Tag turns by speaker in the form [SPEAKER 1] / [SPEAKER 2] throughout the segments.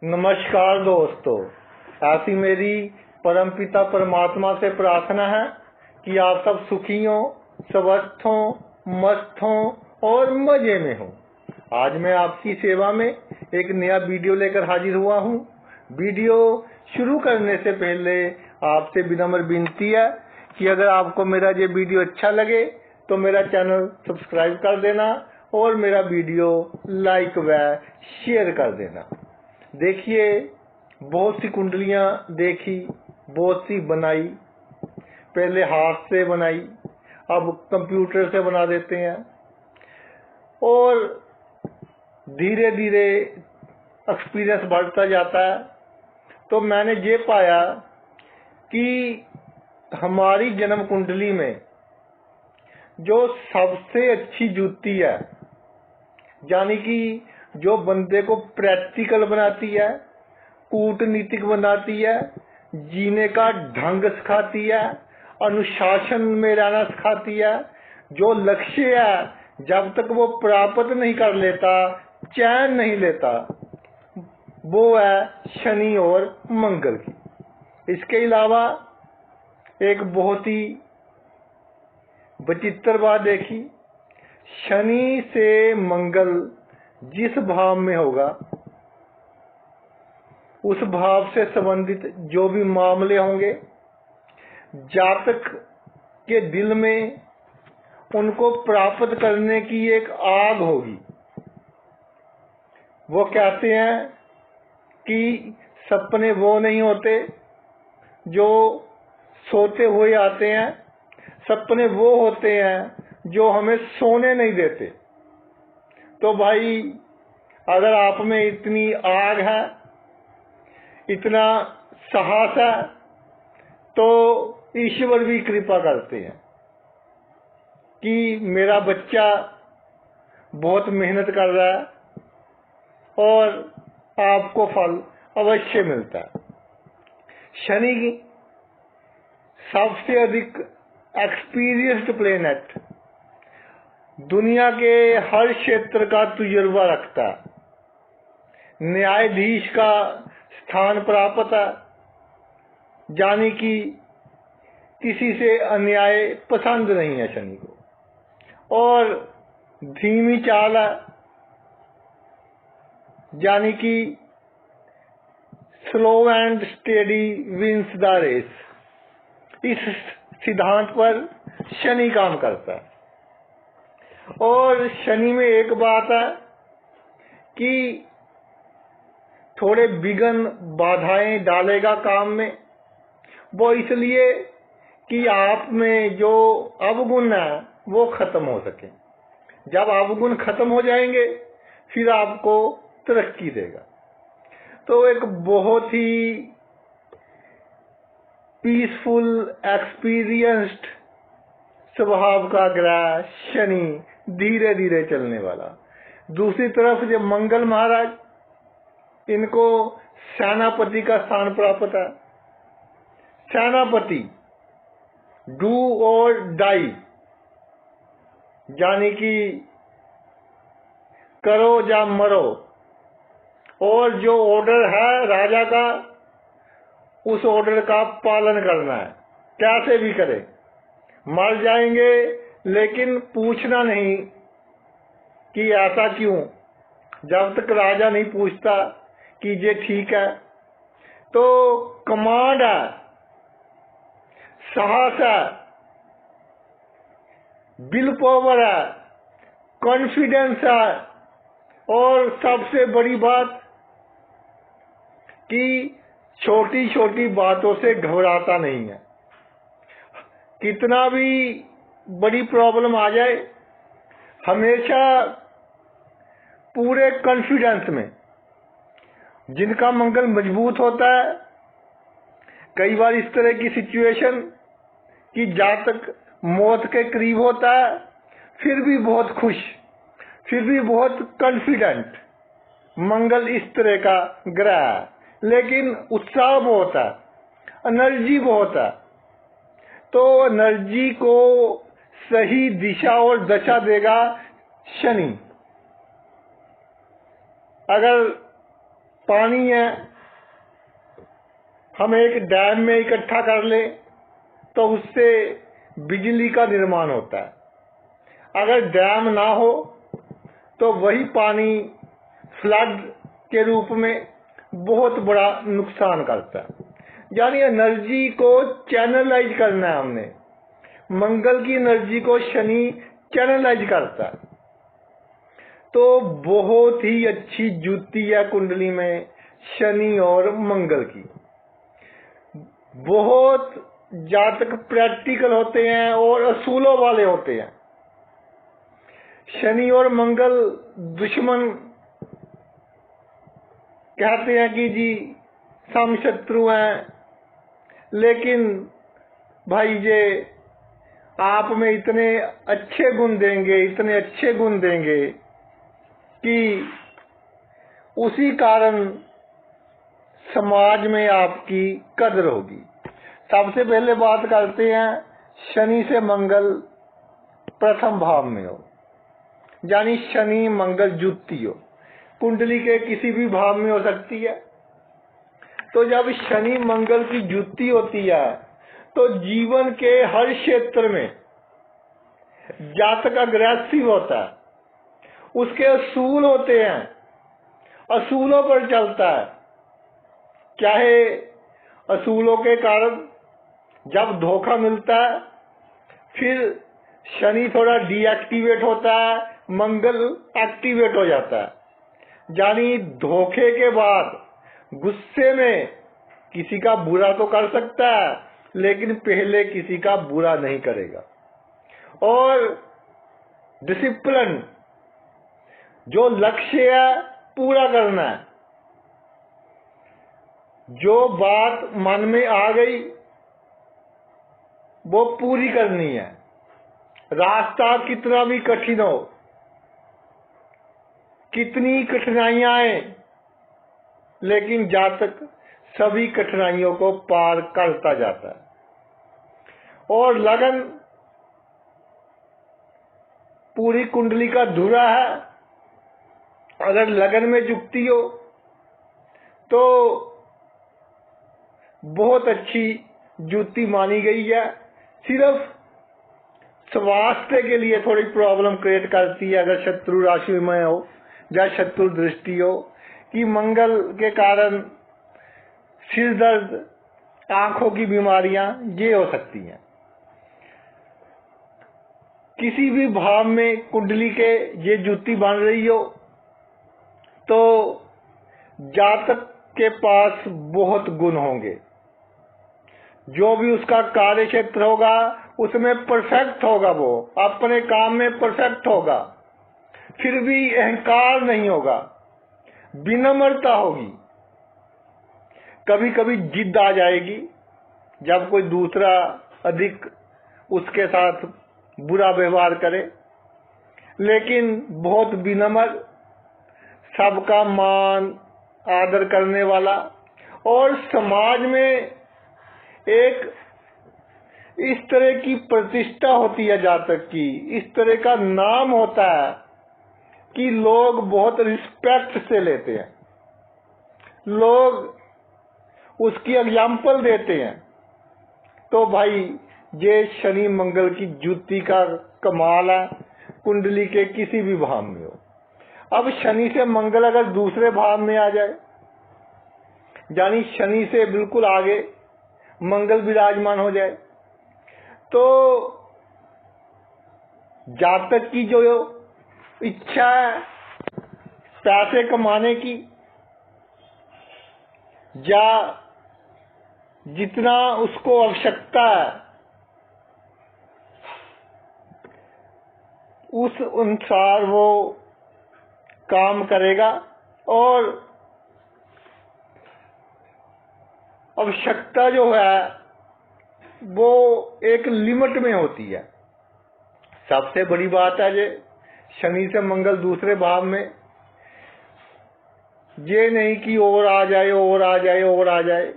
[SPEAKER 1] नमस्कार दोस्तों, ऐसी मेरी परमपिता परमात्मा से प्रार्थना है कि आप सब सुखी हों, स्वस्थ हों, मस्त हों और मजे में हों। आज मैं आपकी सेवा में एक नया वीडियो लेकर हाजिर हुआ हूँ। वीडियो शुरू करने से पहले आपसे विनम्र विनती है कि अगर आपको मेरा ये वीडियो अच्छा लगे तो मेरा चैनल सब्सक्राइब कर देना और मेरा वीडियो लाइक व शेयर कर देना। देखिए, बहुत सी कुंडलियां देखी, बहुत सी बनाई। पहले हाथ से बनाई, अब कंप्यूटर से बना देते हैं और धीरे धीरे एक्सपीरियंस बढ़ता जाता है। तो मैंने ये पाया कि हमारी जन्म कुंडली में जो सबसे अच्छी जुड़ती है, यानी कि जो बंदे को प्रैक्टिकल बनाती है, कूटनीतिक बनाती है, जीने का ढंग सिखाती है, अनुशासन में रहना सिखाती है, जो लक्ष्य है जब तक वो प्राप्त नहीं कर लेता, चैन नहीं लेता, वो है शनि और मंगल की। इसके अलावा एक बहुत ही विचित्र बात देखी, शनि से मंगल जिस भाव में होगा, उस भाव से संबंधित जो भी मामले होंगे, जातक के दिल में उनको प्राप्त करने की एक आग होगी। वो कहते हैं कि सपने वो नहीं होते जो सोते हुए आते हैं, सपने वो होते हैं जो हमें सोने नहीं देते। तो भाई, अगर आप में इतनी आग है, इतना साहस है, तो ईश्वर भी कृपा करते हैं कि मेरा बच्चा बहुत मेहनत कर रहा है और आपको फल अवश्य मिलता है। शनि की सबसे अधिक एक्सपीरियंस्ड प्लेनेट, दुनिया के हर क्षेत्र का तजुर्बा रखता है, न्यायाधीश का स्थान प्राप्त है, यानी कि किसी से अन्याय पसंद नहीं है शनि को, और धीमी चाल है, यानी कि slow and steady wins the race. इस सिद्धांत पर शनि काम करता है। और शनि में एक बात है कि थोड़े विघ्न बाधाएं डालेगा काम में। वो इसलिए कि आप में जो अवगुण है वो खत्म हो सके। जब अवगुण खत्म हो जाएंगे फिर आपको तरक्की देगा। तो एक बहुत ही पीसफुल, एक्सपीरियंस्ड स्वभाव का ग्रह शनि, धीरे धीरे चलने वाला। दूसरी तरफ जब मंगल महाराज, इनको सेनापति का स्थान प्राप्त है। सेनापति डू और डाई, यानी कि करो या मरो, और जो ऑर्डर है राजा का, उस ऑर्डर का पालन करना है, कैसे भी करे। मर जाएंगे लेकिन पूछना नहीं कि ऐसा क्यों। जब तक राजा नहीं पूछता कि ये ठीक है। तो कमांड है, साहस है, विल पावर है, कॉन्फिडेंस है, और सबसे बड़ी बात कि छोटी छोटी बातों से घबराता नहीं है। कितना भी बड़ी प्रॉब्लम आ जाए, हमेशा पूरे कॉन्फिडेंस में। जिनका मंगल मजबूत होता है, कई बार इस तरह की सिचुएशन कि जातक मौत के करीब होता है, फिर भी बहुत खुश, फिर भी बहुत कॉन्फिडेंट। मंगल इस तरह का ग्रह है, लेकिन उत्साह बहुत है, एनर्जी बहुत है। तो एनर्जी को सही दिशा और दशा देगा शनि। अगर पानी है, हम एक डैम में इकट्ठा कर ले तो उससे बिजली का निर्माण होता है। अगर डैम ना हो तो वही पानी फ्लड के रूप में बहुत बड़ा नुकसान करता है। यानी एनर्जी को चैनलाइज करना है हमने। मंगल की एनर्जी को शनि चैनलाइज करता है। तो बहुत ही अच्छी जुड़ती है कुंडली में शनि और मंगल की। बहुत जातक प्रैक्टिकल होते हैं और असूलों वाले होते हैं। शनि और मंगल दुश्मन कहते हैं कि जी सम शत्रु हैं, लेकिन भाई ये आप में इतने अच्छे गुण देंगे, इतने अच्छे गुण देंगे कि उसी कारण समाज में आपकी कदर होगी। सबसे पहले बात करते हैं शनि से मंगल प्रथम भाव में हो, यानी शनि मंगल जुति हो। कुंडली के किसी भी भाव में हो सकती है। तो जब शनि मंगल की जुति होती है तो जीवन के हर क्षेत्र में जातक अग्रेसिव होता है, उसके असूल होते हैं, असूलों पर चलता है। चाहे असूलों के कारण जब धोखा मिलता है, फिर शनि थोड़ा डीएक्टिवेट होता है, मंगल एक्टिवेट हो जाता है। यानी धोखे के बाद गुस्से में किसी का बुरा तो कर सकता है, लेकिन पहले किसी का बुरा नहीं करेगा। और डिसिप्लिन, जो लक्ष्य है पूरा करना है। जो बात मन में आ गई वो पूरी करनी है। रास्ता कितना भी कठिन हो, कितनी कठिनाइयां आए, लेकिन जातक सभी कठिनाइयों को पार करता जाता है। और लगन पूरी कुंडली का धुरा है। अगर लगन में जुकती हो तो बहुत अच्छी जुती मानी गई है। सिर्फ स्वास्थ्य के लिए थोड़ी प्रॉब्लम क्रिएट करती है अगर शत्रु राशि में हो या शत्रु दृष्टि हो, कि मंगल के कारण सिर दर्द, आंखों की बीमारियां ये हो सकती हैं। किसी भी भाव में कुंडली के ये जुती बन रही हो तो जातक के पास बहुत गुण होंगे। जो भी उसका कार्य क्षेत्र होगा उसमें परफेक्ट होगा, वो अपने काम में परफेक्ट होगा। फिर भी अहंकार नहीं होगा, विनम्रता होगी। कभी कभी जिद आ जाएगी जब कोई दूसरा अधिक उसके साथ बुरा व्यवहार करे, लेकिन बहुत विनम्र, सबका मान आदर करने वाला, और समाज में एक इस तरह की प्रतिष्ठा होती है जातक की, इस तरह का नाम होता है कि लोग बहुत रिस्पेक्ट से लेते हैं, लोग उसकी एग्जाम्पल देते हैं। तो भाई ये शनि मंगल की जुती का कमाल है, कुंडली के किसी भी भाव में हो। अब शनि से मंगल अगर दूसरे भाव में आ जाए, यानी शनि से बिल्कुल आगे मंगल विराजमान हो जाए, तो जातक की जो इच्छा है पैसे कमाने की, या जितना उसको आवश्यकता है उस अनुसार वो काम करेगा, और आवश्यकता जो है वो एक लिमिट में होती है। सबसे बड़ी बात है ये शनि से मंगल दूसरे भाव में, ये नहीं कि और आ जाए और आ जाए और आ जाए।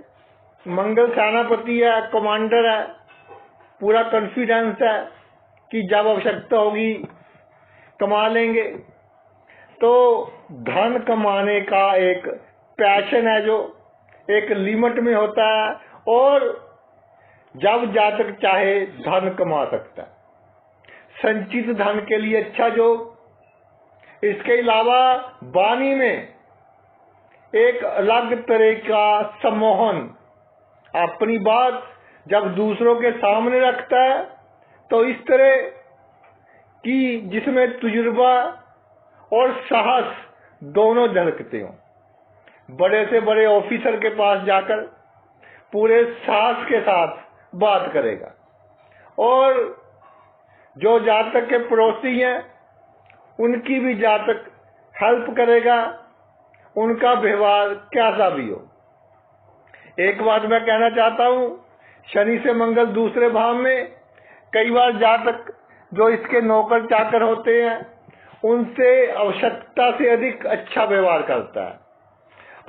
[SPEAKER 1] मंगल सेनापति है, कमांडर है, पूरा कॉन्फिडेंस है कि जब आवश्यकता होगी कमा लेंगे। तो धन कमाने का एक पैशन है जो एक लिमिट में होता है, और जब जातक चाहे धन कमा सकता है, संचित धन के लिए अच्छा योग। इसके अलावा वाणी में एक अलग तरह का सम्मोहन, अपनी बात जब दूसरों के सामने रखता है तो इस तरह की जिसमें तजुर्बा और साहस दोनों झलकते हों। बड़े से बड़े ऑफिसर के पास जाकर पूरे साहस के साथ बात करेगा, और जो जातक के पड़ोसी हैं उनकी भी जातक हेल्प करेगा, उनका व्यवहार कैसा भी हो। एक बात मैं कहना चाहता हूं, शनि से मंगल दूसरे भाव में, कई बार जातक जो इसके नौकर चाकर होते हैं उनसे आवश्यकता से अधिक अच्छा व्यवहार करता है,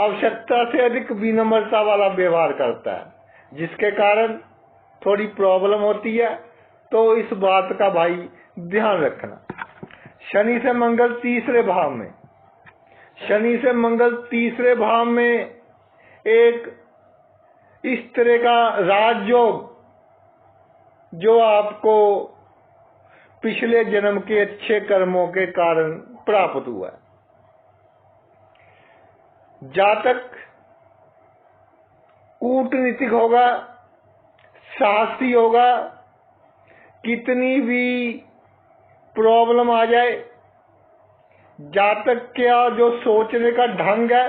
[SPEAKER 1] आवश्यकता से अधिक विनम्रता वाला व्यवहार करता है, जिसके कारण थोड़ी प्रॉब्लम होती है। तो इस बात का भाई ध्यान रखना। शनि से मंगल तीसरे भाव में, शनि से मंगल तीसरे भाव में एक इस तरह का राजयोग जो आपको पिछले जन्म के अच्छे कर्मों के कारण प्राप्त हुआ है। जातक कूटनीतिक होगा, साहसी होगा, कितनी भी प्रॉब्लम आ जाए, जातक का जो सोचने का ढंग है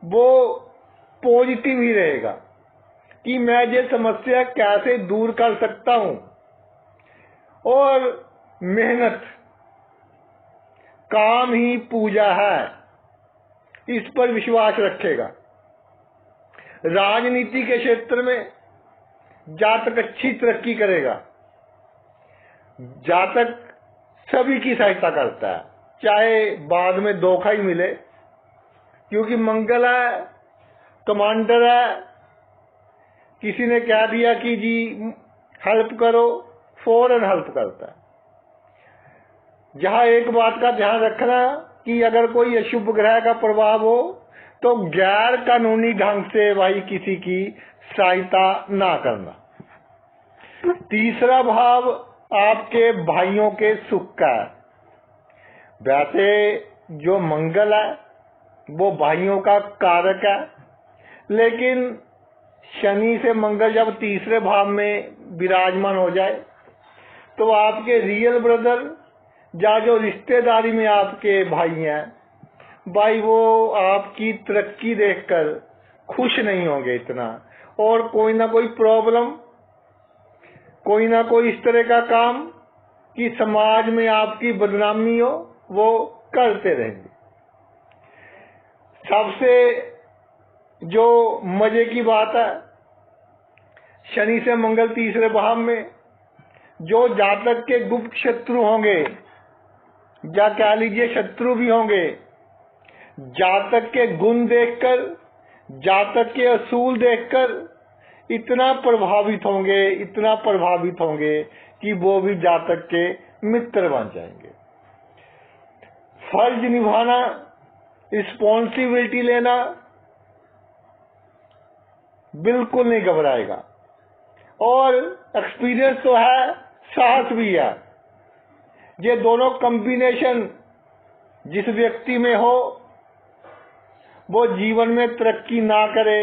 [SPEAKER 1] वो पॉजिटिव ही रहेगा कि मैं ये समस्या कैसे दूर कर सकता हूं, और मेहनत काम ही पूजा है, इस पर विश्वास रखेगा। राजनीति के क्षेत्र में जातक अच्छी तरक्की करेगा। जातक सभी की सहायता करता है, चाहे बाद में धोखा ही मिले, क्योंकि मंगल है, कमांडर है। किसी ने कह दिया कि जी हेल्प करो, फौरन हेल्प करता है। जहां एक बात का ध्यान रखना कि अगर कोई अशुभ ग्रह का प्रभाव हो तो गैर कानूनी ढंग से भाई किसी की सहायता ना करना। तीसरा भाव आपके भाइयों के सुख का है। वैसे जो मंगल है वो भाइयों का कारक है, लेकिन शनि से मंगल जब तीसरे भाव में विराजमान हो जाए तो आपके रियल ब्रदर या जो रिश्तेदारी में आपके भाई हैं, भाई वो आपकी तरक्की देखकर खुश नहीं होंगे इतना, और कोई ना कोई प्रॉब्लम, कोई ना कोई इस तरह का काम कि समाज में आपकी बदनामी हो, वो करते रहेंगे। सबसे जो मजे की बात है, शनि से मंगल तीसरे भाव में जो जातक के गुप्त शत्रु होंगे, या कह लीजिए शत्रु भी होंगे, जातक के गुण देखकर, जातक के असूल देखकर इतना प्रभावित होंगे, इतना प्रभावित होंगे कि वो भी जातक के मित्र बन जाएंगे। फर्ज निभाना, रिस्पॉन्सिबिलिटी लेना, बिल्कुल नहीं घबराएगा, और एक्सपीरियंस तो है, साहस भी है। ये दोनों कॉम्बिनेशन जिस व्यक्ति में हो वो जीवन में तरक्की ना करे,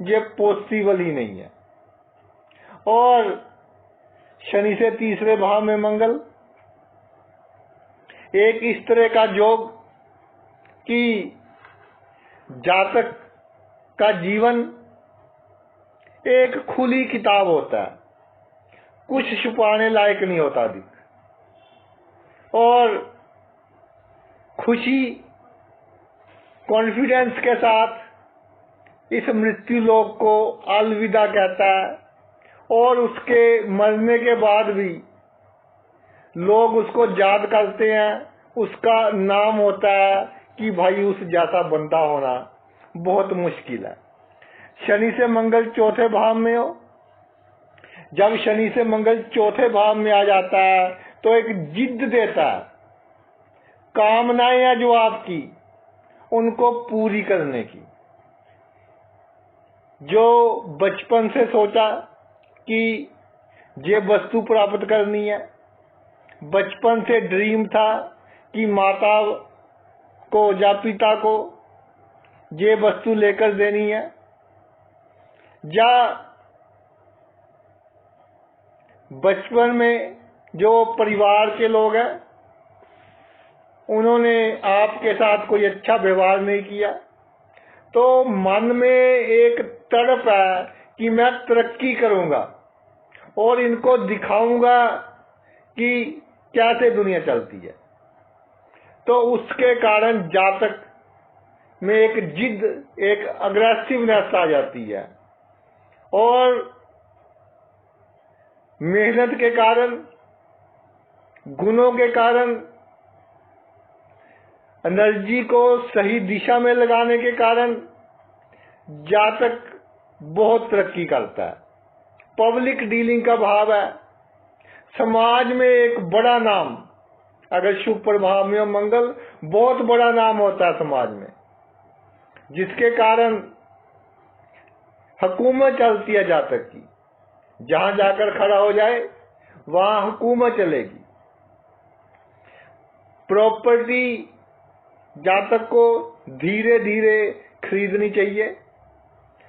[SPEAKER 1] ये पॉसिबल ही नहीं है। और शनि से तीसरे भाव में मंगल एक इस तरह का योग कि जातक का जीवन एक खुली किताब होता है, कुछ छुपाने लायक नहीं होता अधिक, और खुशी कॉन्फिडेंस के साथ इस मृत्यु लोक को अलविदा कहता है, और उसके मरने के बाद भी लोग उसको याद करते हैं। उसका नाम होता है कि भाई उस जैसा बंदा होना बहुत मुश्किल है। शनि से मंगल चौथे भाव में हो, जब शनि से मंगल चौथे भाव में आ जाता है तो एक जिद देता है। कामनाएं हैं जो आपकी, उनको पूरी करने की। जो बचपन से सोचा कि ये वस्तु प्राप्त करनी है, बचपन से ड्रीम था कि माता को या पिता को ये वस्तु लेकर देनी है, या बचपन में जो परिवार के लोग हैं उन्होंने आपके साथ कोई अच्छा व्यवहार नहीं किया, तो मन में एक तड़प है कि मैं तरक्की करूंगा और इनको दिखाऊंगा कि कैसे दुनिया चलती है। तो उसके कारण जातक में एक जिद, एक अग्रेसिवनेस आ जाती है, और मेहनत के कारण, गुणों के कारण, एनर्जी को सही दिशा में लगाने के कारण जातक बहुत तरक्की करता है। पब्लिक डीलिंग का भाव है, समाज में एक बड़ा नाम, अगर शुभ प्रभाव में मंगल, बहुत बड़ा नाम होता है समाज में, जिसके कारण हुकूमत चलती है जातक की। जहां जाकर खड़ा हो जाए वहां हुकूमत चलेगी। प्रॉपर्टी जातक को धीरे धीरे खरीदनी चाहिए।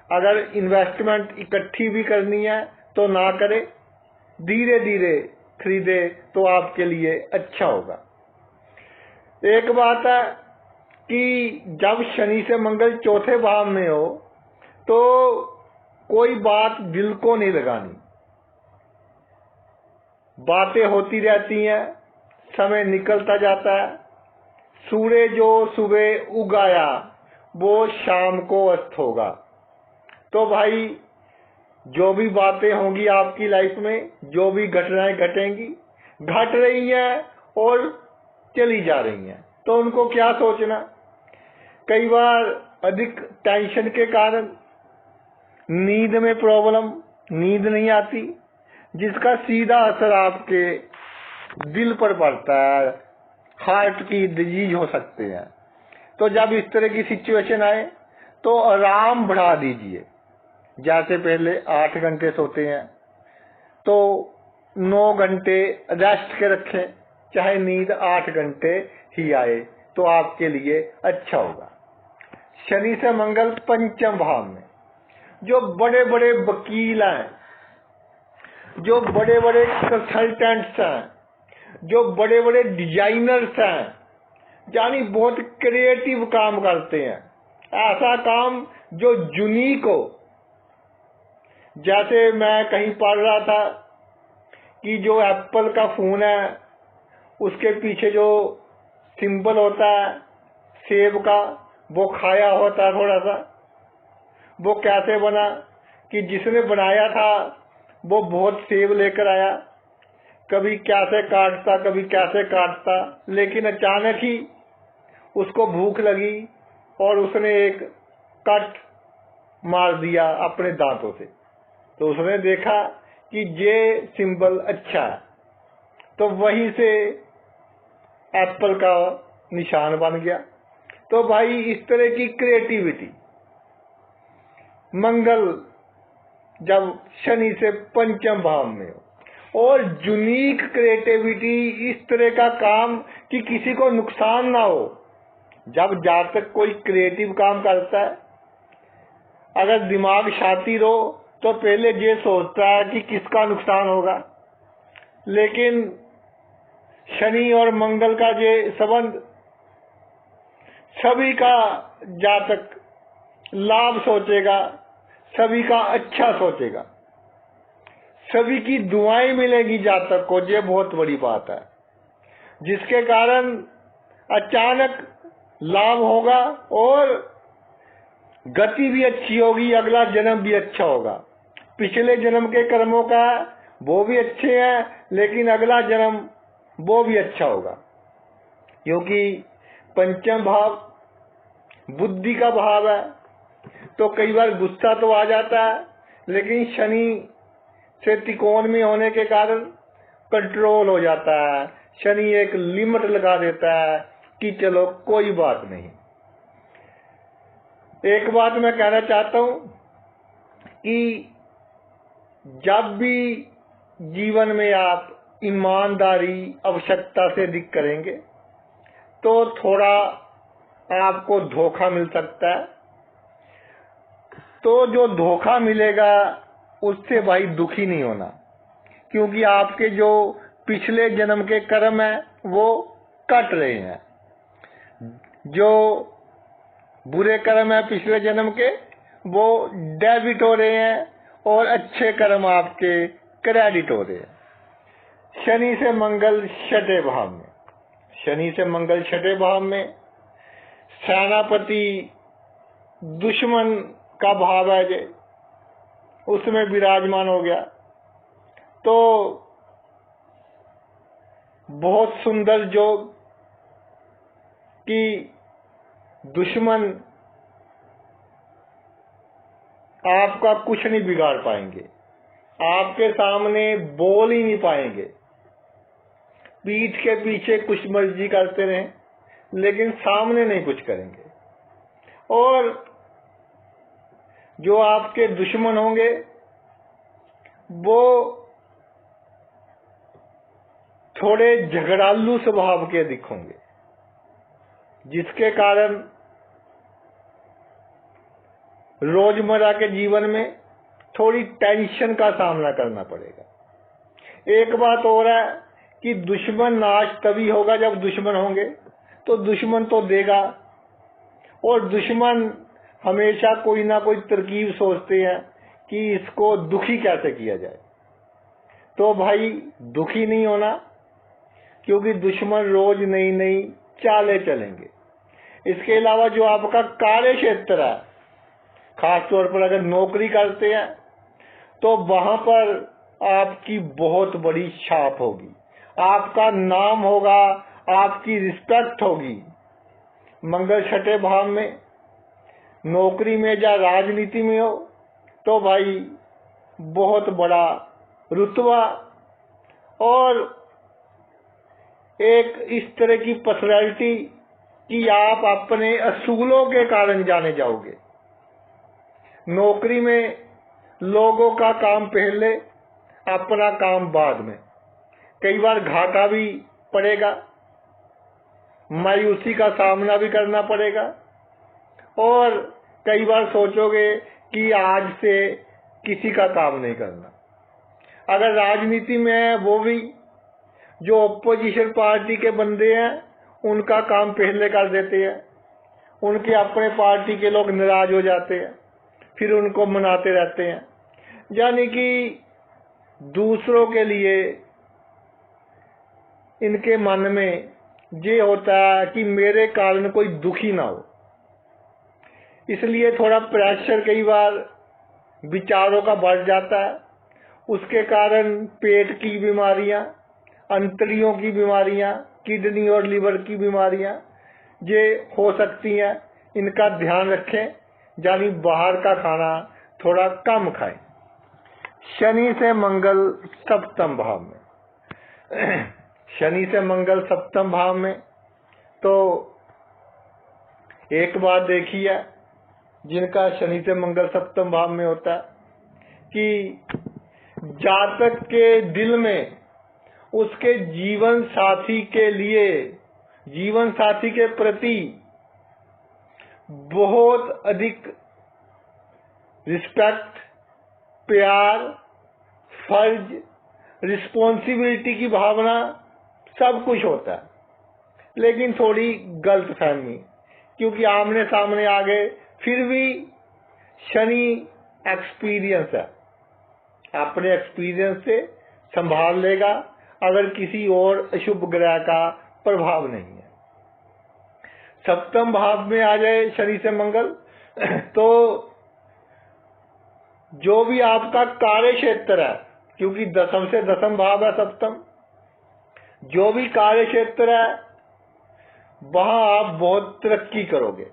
[SPEAKER 1] अगर इन्वेस्टमेंट इकट्ठी भी करनी है तो ना करे, धीरे धीरे खरीदे तो आपके लिए अच्छा होगा। एक बात है कि जब शनि से मंगल चौथे भाव में हो तो कोई बात दिल को नहीं लगानी। बातें होती रहती हैं, समय निकलता जाता है। सूर्य जो सुबह उगाया वो शाम को अस्त होगा। तो भाई जो भी बातें होंगी आपकी लाइफ में, जो भी घटनाएं घटेंगी, घट रही हैं और चली जा रही हैं, तो उनको क्या सोचना। कई बार अधिक टेंशन के कारण नींद में प्रॉब्लम, नींद नहीं आती, जिसका सीधा असर आपके दिल पर पड़ता है, हार्ट की डिजीज हो सकते हैं। तो जब इस तरह की सिचुएशन आए तो आराम बढ़ा दीजिए। जैसे पहले 8 घंटे सोते हैं तो 9 घंटे रेस्ट के रखें, चाहे नींद 8 घंटे ही आए तो आपके लिए अच्छा होगा। शनि से मंगल पंचम भाव में, जो बड़े बड़े वकील हैं, जो बड़े बड़े कंसल्टेंट्स हैं, जो बड़े बड़े डिजाइनर्स हैं, यानी बहुत क्रिएटिव काम करते हैं, ऐसा काम जो यूनिक हो। जैसे मैं कहीं पढ़ रहा था कि जो एप्पल का फोन है उसके पीछे जो सिंबल होता है सेब का, वो खाया होता है थोड़ा सा। वो कैसे बना कि जिसने बनाया था वो बहुत सेब लेकर आया, कभी कैसे काटता कभी कैसे काटता, लेकिन अचानक ही उसको भूख लगी और उसने एक कट मार दिया अपने दांतों से। तो उसने देखा कि ये सिंबल अच्छा है, तो वहीं से एप्पल का निशान बन गया। तो भाई इस तरह की क्रिएटिविटी, मंगल जब शनि से पंचम भाव में हो, और यूनिक क्रिएटिविटी, इस तरह का काम कि किसी को नुकसान ना हो। जब जातक कोई क्रिएटिव काम करता है, अगर दिमाग शातिर हो तो पहले ये सोचता है कि किसका नुकसान होगा, लेकिन शनि और मंगल का ये संबंध, सभी का जातक लाभ सोचेगा, सभी का अच्छा सोचेगा, सभी की दुआएं मिलेगी जातक को। ये बहुत बड़ी बात है, जिसके कारण अचानक लाभ होगा और गति भी अच्छी होगी, अगला जन्म भी अच्छा होगा। पिछले जन्म के कर्मों का वो भी अच्छे हैं, लेकिन अगला जन्म वो भी अच्छा होगा, क्योंकि पंचम भाव बुद्धि का भाव है। तो कई बार गुस्सा तो आ जाता है, लेकिन शनि से त्रिकोण में होने के कारण कंट्रोल हो जाता है। शनि एक लिमिट लगा देता है कि चलो कोई बात नहीं। एक बात मैं कहना चाहता हूं कि जब भी जीवन में आप ईमानदारी आवश्यकता से अधिक करेंगे तो थोड़ा आपको धोखा मिल सकता है। तो जो धोखा मिलेगा उससे भाई दुखी नहीं होना, क्योंकि आपके जो पिछले जन्म के कर्म है वो कट रहे हैं। जो बुरे कर्म है पिछले जन्म के वो डेबिट हो रहे हैं और अच्छे कर्म आपके क्रेडिट हो रहे हैं। शनि से मंगल छठे भाव में, शनि से मंगल छठे भाव में सेनापति दुश्मन का भाव है जे उसमें विराजमान हो गया तो बहुत सुंदर योग कि दुश्मन आपका कुछ नहीं बिगाड़ पाएंगे, आपके सामने बोल ही नहीं पाएंगे, पीठ के पीछे कुछ मर्जी करते रहें लेकिन सामने नहीं कुछ करेंगे। और जो आपके दुश्मन होंगे वो थोड़े झगड़ालू स्वभाव के अधिक होंगे, जिसके कारण रोजमर्रा के जीवन में थोड़ी टेंशन का सामना करना पड़ेगा। एक बात और है कि दुश्मन नाश तभी होगा जब दुश्मन होंगे, तो दुश्मन तो देगा और दुश्मन हमेशा कोई ना कोई तरकीब सोचते हैं कि इसको दुखी कैसे किया जाए। तो भाई दुखी नहीं होना, क्योंकि दुश्मन रोज नई नई चालें चलेंगे। इसके अलावा जो आपका कार्य क्षेत्र है, खास तौर पर अगर नौकरी करते हैं तो वहां पर आपकी बहुत बड़ी छाप होगी, आपका नाम होगा, आपकी रिस्पेक्ट होगी। मंगल छठे भाव में नौकरी में या राजनीति में हो तो भाई बहुत बड़ा रुतबा और एक इस तरह की पर्सनैलिटी कि आप अपने असूलों के कारण जाने जाओगे। नौकरी में लोगों का काम पहले, अपना काम बाद में। कई बार घाटा भी पड़ेगा, मायूसी का सामना भी करना पड़ेगा और कई बार सोचोगे कि आज से किसी का काम नहीं करना। अगर राजनीति में है वो भी जो ऑपोजिशन पार्टी के बंदे हैं उनका काम पहले कर देते हैं, उनके अपने पार्टी के लोग नाराज हो जाते हैं, फिर उनको मनाते रहते हैं। यानी कि दूसरों के लिए इनके मन में ये होता है कि मेरे कारण कोई दुखी ना हो, इसलिए थोड़ा प्रेशर कई बार विचारों का बढ़ जाता है। उसके कारण पेट की बीमारियां, अंतड़ियों की बीमारियां, किडनी और लीवर की बीमारियां ये हो सकती हैं। इनका ध्यान रखें, यानी बाहर का खाना थोड़ा कम खाएं। शनि से मंगल सप्तम भाव में, शनि से मंगल सप्तम भाव में तो एक बात देखिए, जिनका शनि से मंगल सप्तम भाव में होता है कि जातक के दिल में उसके जीवन साथी के लिए, जीवन साथी के प्रति बहुत अधिक रिस्पेक्ट, प्यार, फर्ज, रिस्पॉन्सिबिलिटी की भावना सब कुछ होता है। लेकिन थोड़ी गलतफहमी, क्योंकि आमने सामने आ गए, फिर भी शनि एक्सपीरियंस है, अपने एक्सपीरियंस से संभाल लेगा अगर किसी और अशुभ ग्रह का प्रभाव नहीं है। सप्तम भाव में आ जाए शनि से मंगल तो जो भी आपका कार्य क्षेत्र है, क्योंकि दसम से दसम भाव है सप्तम, जो भी कार्य क्षेत्र है वहां आप बहुत तरक्की करोगे।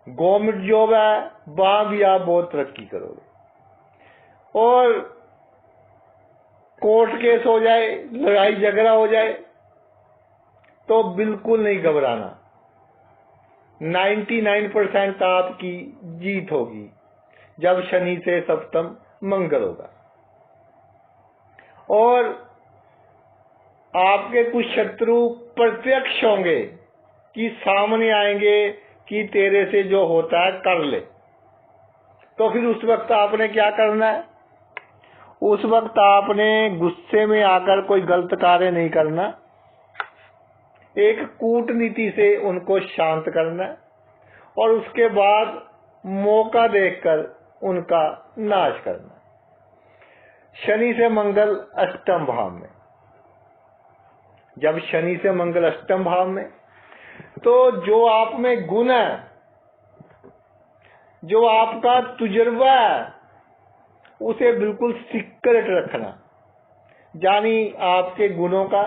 [SPEAKER 1] गवर्नमेंट जॉब है वहां भी आप बहुत तरक्की करोगे। और कोर्ट केस हो जाए, लड़ाई झगड़ा हो जाए तो बिल्कुल नहीं घबराना, 99% आपकी जीत होगी जब शनि से सप्तम मंगल होगा। और आपके कुछ शत्रु प्रत्यक्ष होंगे कि सामने आएंगे कि तेरे से जो होता है कर ले। तो फिर उस वक्त आपने क्या करना है? उस वक्त आपने गुस्से में आकर कोई गलत कार्य नहीं करना, एक कूटनीति से उनको शांत करना है और उसके बाद मौका देखकर उनका नाश करना। शनि से मंगल अष्टम भाव में, जब शनि से मंगल अष्टम भाव में, तो जो आप में गुण है, जो आपका तजुर्बा है, उसे बिल्कुल सीक्रेट रखना, यानी आपके गुणों का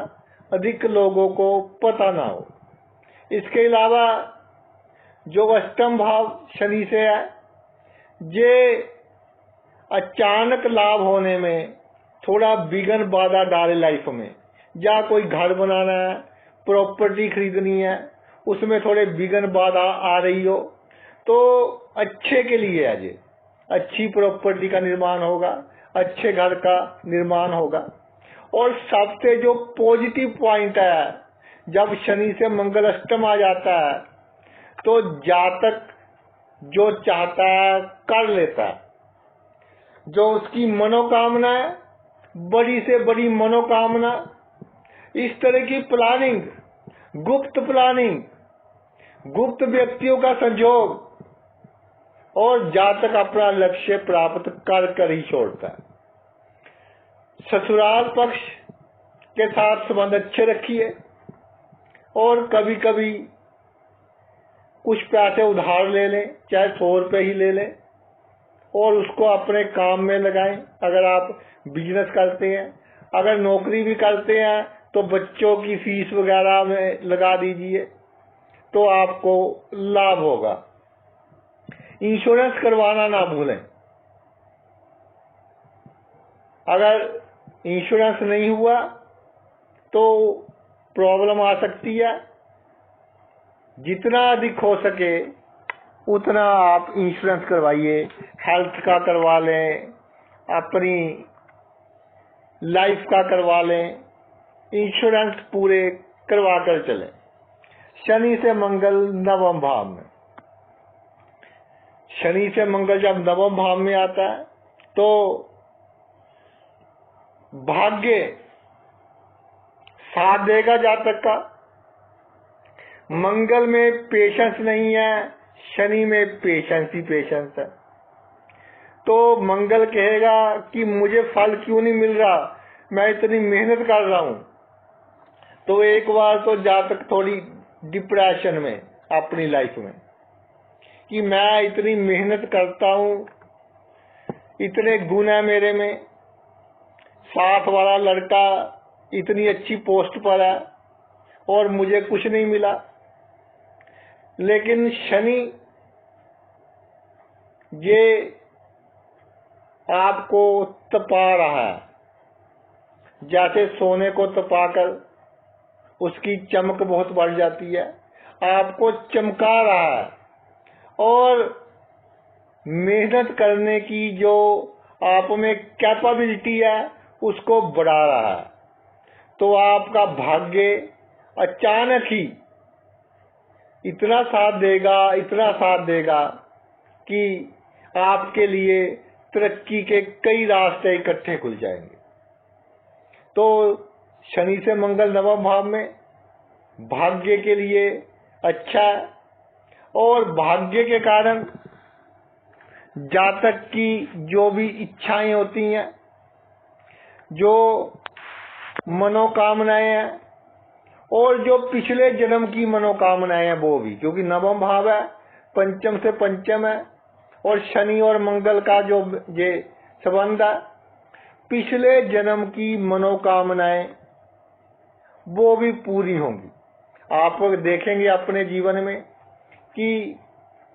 [SPEAKER 1] अधिक लोगों को पता ना हो। इसके अलावा जो अष्टम भाव शनि से है, ये अचानक लाभ होने में थोड़ा विघ्न बाधा डाले लाइफ में, या कोई घर बनाना है, प्रॉपर्टी खरीदनी है, उसमें थोड़े विघ्न बाधा आ रही हो, तो अच्छे के लिए है ये। अच्छी प्रॉपर्टी का निर्माण होगा, अच्छे घर का निर्माण होगा। और सबसे जो पॉजिटिव पॉइंट है, जब शनि से मंगल अष्टम आ जाता है तो जातक जो चाहता है कर लेता है। जो उसकी मनोकामना है, बड़ी से बड़ी मनोकामना, इस तरह की प्लानिंग, गुप्त प्लानिंग, गुप्त व्यक्तियों का संयोग, और जातक अपना लक्ष्य प्राप्त कर ही छोड़ता है। ससुराल पक्ष के साथ संबंध अच्छे रखिए और कभी कभी कुछ पैसे उधार ले लें, चाहे 100 रुपये ही ले लें, और उसको अपने काम में लगाएं। अगर आप बिजनेस करते हैं, अगर नौकरी भी करते हैं, तो बच्चों की फीस वगैरह में लगा दीजिए, तो आपको लाभ होगा। इंश्योरेंस करवाना ना भूलें। अगर इंश्योरेंस नहीं हुआ तो प्रॉब्लम आ सकती है। जितना अधिक हो सके उतना आप इंश्योरेंस करवाइए। हेल्थ का करवा लें, अपनी लाइफ का करवा लें, इंश्योरेंस पूरे करवा कर चलें। शनि से मंगल नवम भाव में, शनि से मंगल जब नवम भाव में आता है तो भाग्य साथ देगा जातक का। मंगल में पेशेंस नहीं है, शनि में पेशेंस ही पेशेंस है। तो मंगल कहेगा कि मुझे फल क्यों नहीं मिल रहा, मैं इतनी मेहनत कर रहा हूं। तो एक बार तो जातक थोड़ी डिप्रेशन में अपनी लाइफ में, कि मैं इतनी मेहनत करता हूं, इतने गुण है मेरे में, साथ वाला लड़का इतनी अच्छी पोस्ट पर है और मुझे कुछ नहीं मिला। लेकिन शनि ये आपको तपा रहा है, जैसे सोने को तपाकर उसकी चमक बहुत बढ़ जाती है, आपको चमका रहा है और मेहनत करने की जो आप में कैपेबिलिटी है उसको बढ़ा रहा है। तो आपका भाग्य अचानक ही इतना साथ देगा, इतना साथ देगा कि आपके लिए तरक्की के कई रास्ते इकट्ठे खुल जाएंगे। तो शनि से मंगल नवम भाव में भाग्य के लिए अच्छा है, और भाग्य के कारण जातक की जो भी इच्छाएं होती हैं, जो मनोकामनाएं हैं, और जो पिछले जन्म की मनोकामनाएं हैं वो भी, क्योंकि नवम भाव है, पंचम से पंचम है, और शनि और मंगल का जो ये संबंध है, पिछले जन्म की मनोकामनाएं वो भी पूरी होंगी। आप देखेंगे अपने जीवन में कि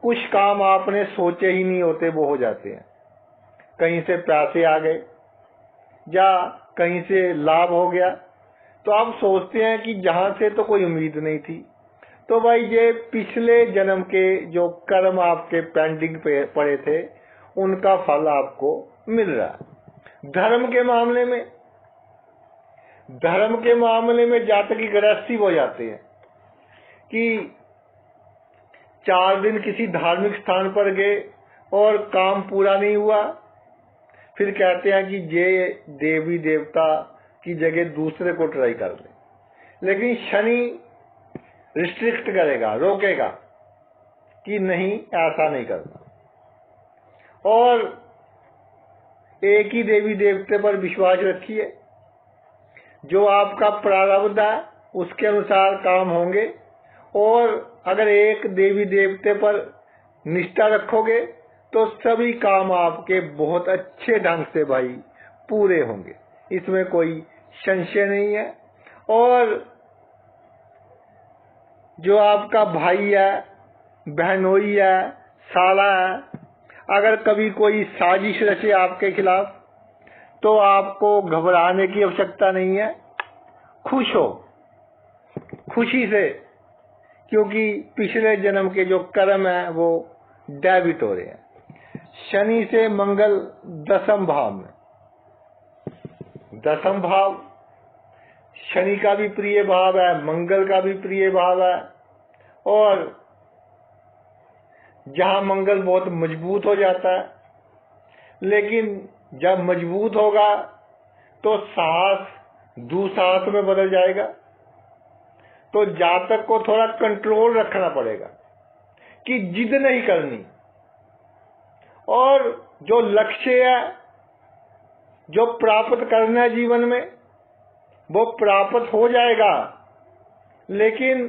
[SPEAKER 1] कुछ काम आपने सोचे ही नहीं होते वो हो जाते हैं। कहीं से पैसे आ गए या कहीं से लाभ हो गया, तो आप सोचते हैं कि जहां से तो कोई उम्मीद नहीं थी, तो भाई ये पिछले जन्म के जो कर्म आपके पेंडिंग पे पड़े थे उनका फल आपको मिल रहा है। धर्म के मामले में जातक की गृहस्थी हो जाते हैं कि 4 दिन किसी धार्मिक स्थान पर गए और काम पूरा नहीं हुआ, फिर कहते हैं कि ये देवी देवता की जगह दूसरे को ट्राई कर ले। लेकिन शनि रिस्ट्रिक्ट करेगा, रोकेगा कि नहीं, ऐसा नहीं करना। और एक ही देवी देवते पर विश्वास रखिए, जो आपका प्रारब्ध है उसके अनुसार काम होंगे। और अगर एक देवी देवते पर निष्ठा रखोगे तो सभी काम आपके बहुत अच्छे ढंग से भाई पूरे होंगे, इसमें कोई संशय नहीं है। और जो आपका भाई है, बहनोई है, साला है, अगर कभी कोई साजिश रचे आपके खिलाफ तो आपको घबराने की आवश्यकता नहीं है। खुश हो खुशी से, क्योंकि पिछले जन्म के जो कर्म है वो डेबिट हो रहे हैं। शनि से मंगल 10वें भाव में, 10वां भाव शनि का भी प्रिय भाव है, मंगल का भी प्रिय भाव है। और जहां मंगल बहुत मजबूत हो जाता है, लेकिन जब मजबूत होगा तो साहस दुसाहस में बदल जाएगा। तो जातक को थोड़ा कंट्रोल रखना पड़ेगा कि जिद नहीं करनी, और जो लक्ष्य है, जो प्राप्त करना है जीवन में, वो प्राप्त हो जाएगा। लेकिन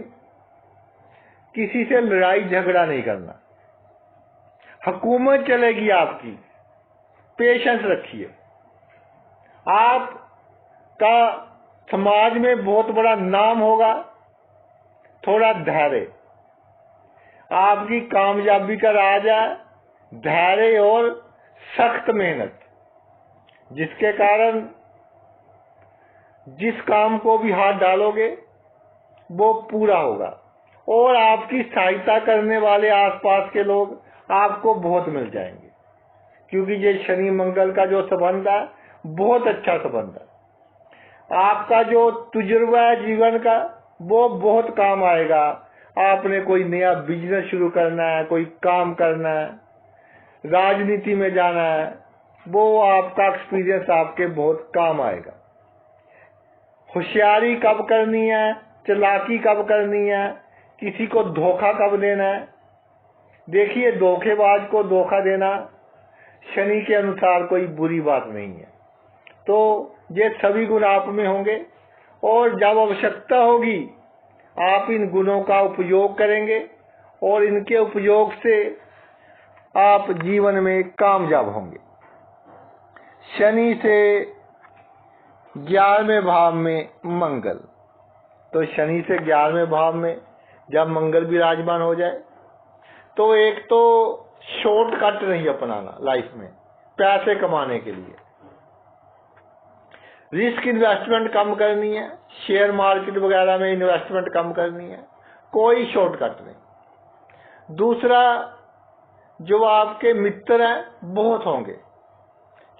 [SPEAKER 1] किसी से लड़ाई झगड़ा नहीं करना। हुकूमत चलेगी आपकी, पेशेंस रखिए। आपका समाज में बहुत बड़ा नाम होगा, थोड़ा धैर्य। आपकी कामयाबी का राज है धैर्य और सख्त मेहनत, जिसके कारण जिस काम को भी हाथ डालोगे वो पूरा होगा। और आपकी सहायता करने वाले आसपास के लोग आपको बहुत मिल जाएंगे, क्योंकि ये शनि मंगल का जो संबंध है बहुत अच्छा संबंध है। आपका जो तजुर्बा है जीवन का वो बहुत काम आएगा। आपने कोई नया बिजनेस शुरू करना है, कोई काम करना है, राजनीति में जाना है, वो आपका एक्सपीरियंस आपके बहुत काम आएगा। होशियारी कब करनी है, चालाकी कब करनी है, किसी को धोखा कब देना है। देखिए, धोखेबाज को धोखा देना शनि के अनुसार कोई बुरी बात नहीं है। तो ये सभी गुण आप में होंगे, और जब आवश्यकता होगी आप इन गुणों का उपयोग करेंगे, और इनके उपयोग से आप जीवन में कामयाब होंगे। शनि से 11वें भाव में मंगल, तो शनि से 11वें भाव में जब मंगल विराजमान हो जाए तो एक तो शॉर्टकट नहीं अपनाना लाइफ में पैसे कमाने के लिए। रिस्क इन्वेस्टमेंट कम करनी है, शेयर मार्केट वगैरह में इन्वेस्टमेंट कम करनी है, कोई शॉर्टकट नहीं। दूसरा, जो आपके मित्र हैं बहुत होंगे,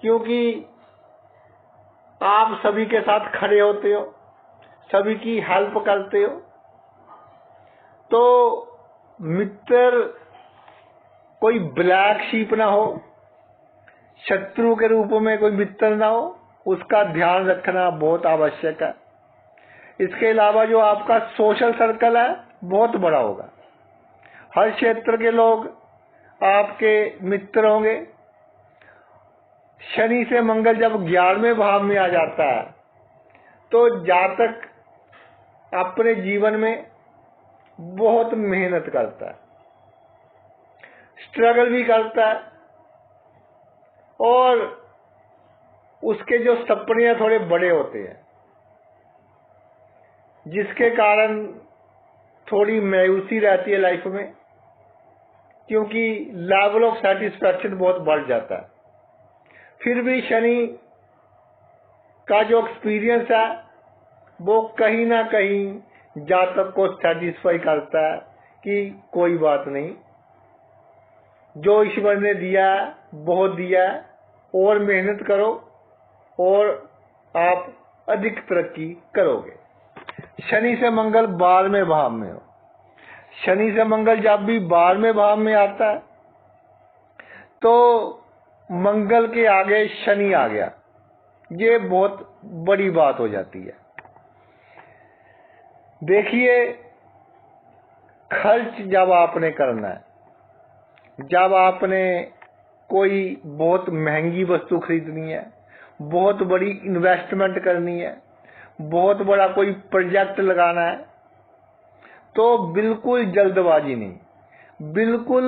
[SPEAKER 1] क्योंकि आप सभी के साथ खड़े होते हो, सभी की हेल्प करते हो। तो मित्र कोई ब्लैक शीप ना हो, शत्रु के रूप में कोई मित्र ना हो, उसका ध्यान रखना बहुत आवश्यक है। इसके अलावा जो आपका सोशल सर्कल है बहुत बड़ा होगा, हर क्षेत्र के लोग आपके मित्र होंगे। शनि से मंगल जब 11वें भाव में आ जाता है तो जातक अपने जीवन में बहुत मेहनत करता है, स्ट्रगल भी करता है, और उसके जो सपने थोड़े बड़े होते हैं, जिसके कारण थोड़ी मायूसी रहती है लाइफ में, क्योंकि लेवल ऑफ सेटिस्फैक्शन बहुत बढ़ जाता है। फिर भी शनि का जो एक्सपीरियंस है वो कहीं ना कहीं जातक को सेटिस्फाई करता है कि कोई बात नहीं, जो ईश्वर ने दिया है बहुत दिया है, और मेहनत करो और आप अधिक तरक्की करोगे। शनि से मंगल 12वें भाव में हो। शनि से मंगल जब भी 12वें भाव में आता है तो मंगल के आगे शनि आ गया, ये बहुत बड़ी बात हो जाती है। देखिए, खर्च जब आपने करना है, जब आपने कोई बहुत महंगी वस्तु खरीदनी है, बहुत बड़ी इन्वेस्टमेंट करनी है, बहुत बड़ा कोई प्रोजेक्ट लगाना है, तो बिल्कुल जल्दबाजी नहीं, बिल्कुल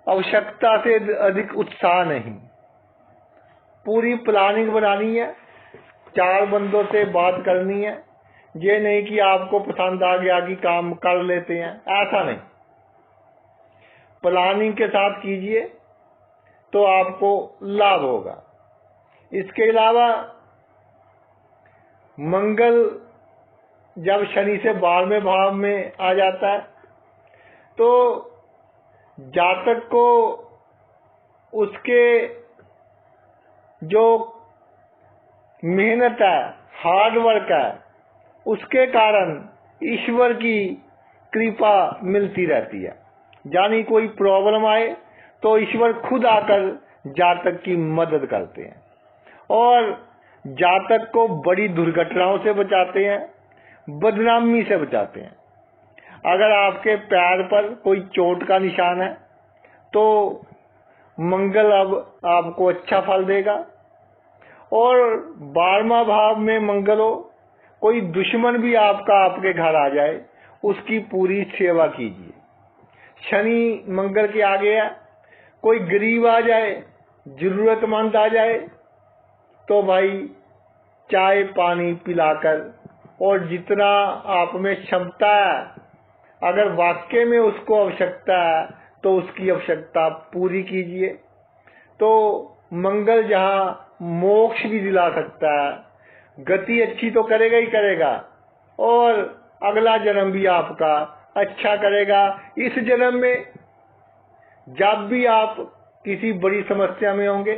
[SPEAKER 1] आवश्यकता से अधिक उत्साह नहीं, पूरी प्लानिंग बनानी है, 4 बंदों से बात करनी है। ये नहीं कि आपको पसंद आ गया कि काम कर लेते हैं, ऐसा नहीं। प्लानिंग के साथ कीजिए तो आपको लाभ होगा। इसके अलावा मंगल जब शनि से 12वें भाव में आ जाता है तो जातक को उसके जो मेहनत है, हार्ड वर्क है, उसके कारण ईश्वर की कृपा मिलती रहती है। यानी कोई प्रॉब्लम आए तो ईश्वर खुद आकर जातक की मदद करते हैं और जातक को बड़ी दुर्घटनाओं से बचाते हैं, बदनामी से बचाते हैं। अगर आपके पैर पर कोई चोट का निशान है तो मंगल अब आपको अच्छा फल देगा। और 12वां भाव में मंगल हो, कोई दुश्मन भी आपके घर आ जाए उसकी पूरी सेवा कीजिए। शनि मंगल के आगे है, कोई गरीब आ जाए, जरूरतमंद आ जाए तो भाई चाय पानी पिलाकर और जितना आप में क्षमता है, अगर वाकई में उसको आवश्यकता है तो उसकी आवश्यकता पूरी कीजिए। तो मंगल जहाँ मोक्ष भी दिला सकता है, गति अच्छी तो करेगा ही करेगा और अगला जन्म भी आपका अच्छा करेगा। इस जन्म में जब भी आप किसी बड़ी समस्या में होंगे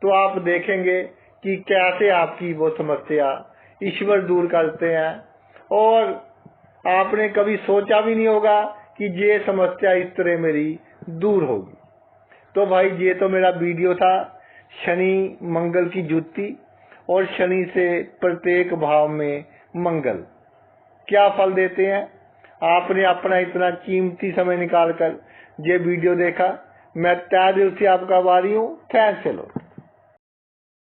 [SPEAKER 1] तो आप देखेंगे कि कैसे आपकी वो समस्या ईश्वर दूर करते हैं और आपने कभी सोचा भी नहीं होगा कि ये समस्या इस तरह मेरी दूर होगी। तो भाई ये तो मेरा वीडियो था शनि मंगल की जुति और शनि से प्रत्येक भाव में मंगल क्या फल देते हैं। आपने अपना इतना कीमती समय निकालकर ये वीडियो देखा, मैं तहे दिल से आपका आभारी हूँ। थैंक्स।